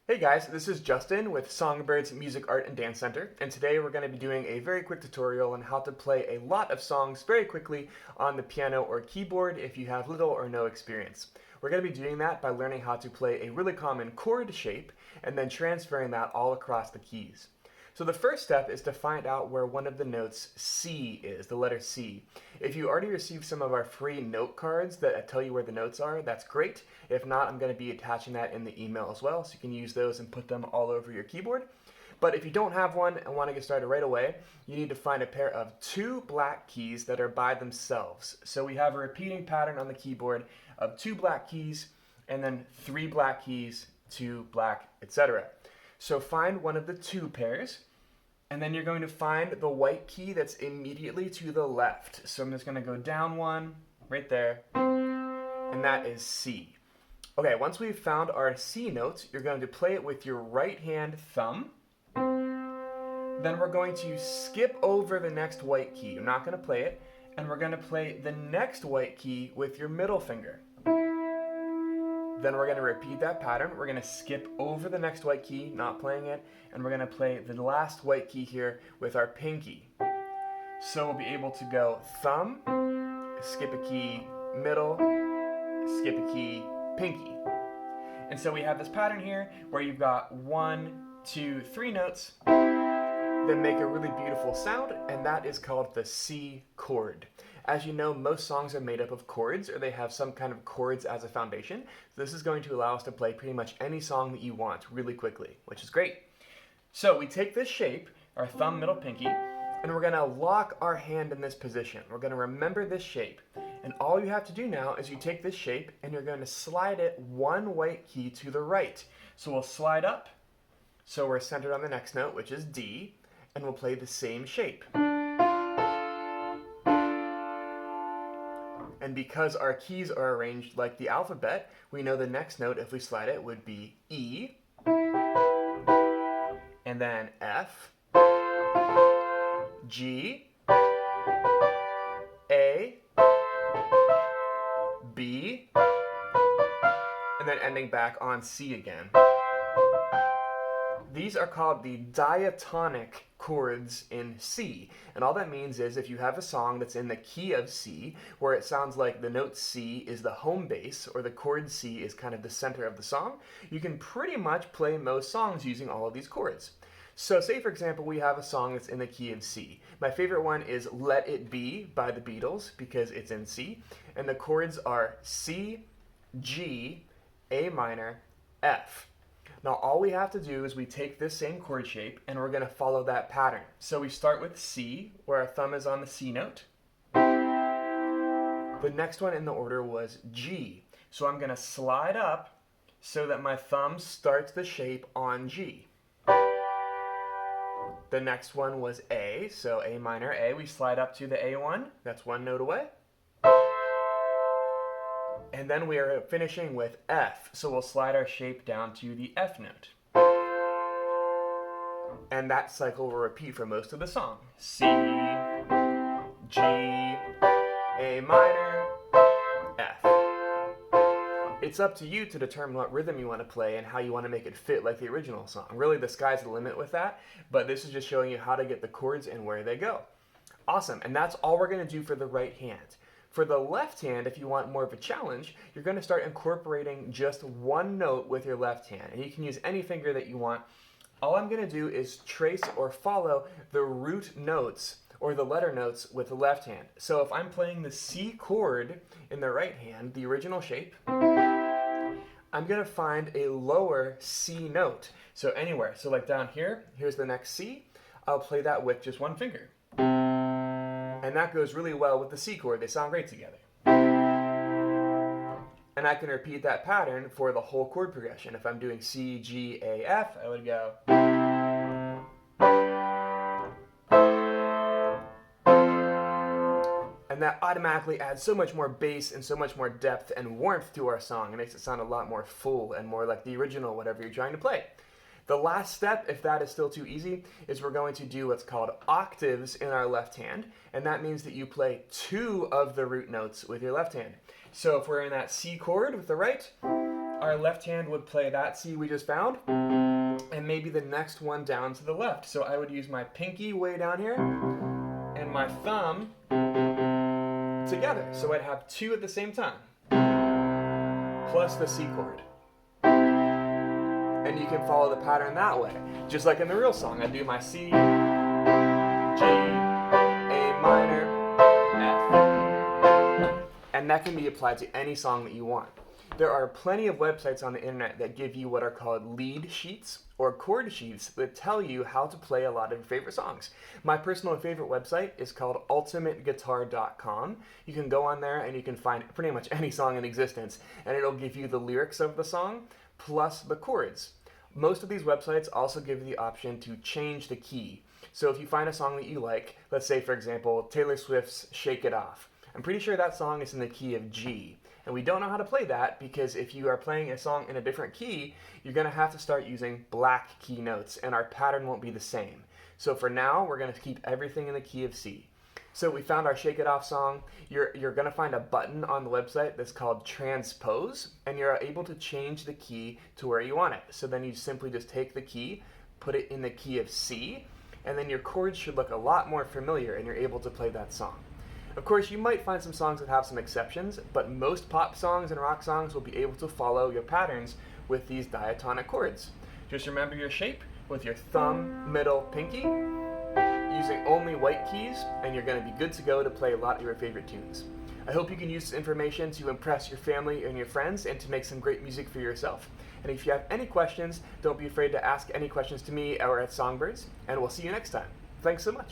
Hey guys, this is Justin with Songbirds Music, Art, and Dance Center, and today we're going to be doing a very quick tutorial on how to play a lot of songs very quickly on the piano or keyboard if you have little or no experience. We're going to be doing that by learning how to play a really common chord shape and then transferring that all across the keys. So the first step is to find out where one of the notes C is, the letter C. If you already received some of our free note cards that tell you where the notes are, that's great. If not, I'm going to be attaching that in the email as well, so you can use those and put them all over your keyboard. But if you don't have one and want to get started right away, you need to find a pair of two black keys that are by themselves. So we have a repeating pattern on the keyboard of two black keys, and then three black keys, two black, etc. So find one of the two pairs, and then you're going to find the white key that's immediately to the left. So I'm just going to go down one, right there, and that is C. Okay, once we've found our C note, you're going to play it with your right hand thumb. Then we're going to skip over the next white key. You're not going to play it, and we're going to play the next white key with your middle finger. Then we're going to repeat that pattern. We're going to skip over the next white key, not playing it, and we're going to play the last white key here with our pinky. So we'll be able to go thumb, skip a key, middle, skip a key, pinky. And so we have this pattern here where you've got 1, 2, 3 notes that make a really beautiful sound, and that is called the C chord. As you know, most songs are made up of chords, or they have some kind of chords as a foundation. So this is going to allow us to play pretty much any song that you want really quickly, which is great. So we take this shape, our thumb, middle, pinky, and we're going to lock our hand in this position. We're going to remember this shape. And all you have to do now is you take this shape and you're going to slide it one white key to the right. So we'll slide up, so we're centered on the next note, which is D, and we'll play the same shape. And because our keys are arranged like the alphabet, we know the next note, if we slide it, would be E, and then F, G, A, B, and then ending back on C again. These are called the diatonic chords in C, and all that means is if you have a song that's in the key of C, where it sounds like the note C is the home base, or the chord C is kind of the center of the song, you can pretty much play most songs using all of these chords. So say for example we have a song that's in the key of C. My favorite one is Let It Be by the Beatles because it's in C, and the chords are C, G, A minor, F. Now all we have to do is we take this same chord shape and we're going to follow that pattern. So we start with C, where our thumb is on the C note. The next one in the order was G. So I'm going to slide up so that my thumb starts the shape on G. The next one was A, so A minor, A. We slide up to the A1, that's one note away. And then we are finishing with F, so we'll slide our shape down to the F note. And that cycle will repeat for most of the song. C, G, A minor, F. It's up to you to determine what rhythm you want to play and how you want to make it fit like the original song. Really, the sky's the limit with that, but this is just showing you how to get the chords and where they go. Awesome, and that's all we're going to do for the right hand. For the left hand, if you want more of a challenge, you're going to start incorporating just one note with your left hand. And you can use any finger that you want. All I'm going to do is trace or follow the root notes or the letter notes with the left hand. So if I'm playing the C chord in the right hand, the original shape, I'm going to find a lower C note. So anywhere. So like down here, here's the next C. I'll play that with just one finger. And that goes really well with the C chord. They sound great together. And I can repeat that pattern for the whole chord progression. If I'm doing C, G, A, F, I would go. And that automatically adds so much more bass and so much more depth and warmth to our song. It makes it sound a lot more full and more like the original, whatever you're trying to play. The last step, if that is still too easy, is we're going to do what's called octaves in our left hand, and that means that you play two of the root notes with your left hand. So if we're in that C chord with the right, our left hand would play that C we just found, and maybe the next one down to the left. So I would use my pinky way down here and my thumb together. So I'd have two at the same time, plus the C chord. And you can follow the pattern that way. Just like in the real song, I do my C, G, A minor, F. And that can be applied to any song that you want. There are plenty of websites on the internet that give you what are called lead sheets or chord sheets that tell you how to play a lot of your favorite songs. My personal favorite website is called ultimateguitar.com. You can go on there and you can find pretty much any song in existence, and it'll give you the lyrics of the song plus the chords. Most of these websites also give you the option to change the key. So if you find a song that you like, let's say for example Taylor Swift's Shake It Off. I'm pretty sure that song is in the key of G. And we don't know how to play that because if you are playing a song in a different key, you're going to have to start using black key notes and our pattern won't be the same. So for now, we're going to keep everything in the key of C. So we found our Shake It Off song. You're going to find a button on the website that's called Transpose, and you're able to change the key to where you want it. So then you simply just take the key, put it in the key of C, and then your chords should look a lot more familiar and you're able to play that song. Of course, you might find some songs that have some exceptions, but most pop songs and rock songs will be able to follow your patterns with these diatonic chords. Just remember your shape with your thumb, middle, pinky, using only white keys, and you're going to be good to go to play a lot of your favorite tunes. I hope you can use this information to impress your family and your friends and to make some great music for yourself. And if you have any questions, don't be afraid to ask any questions to me or at Songbirds, and we'll see you next time. Thanks so much.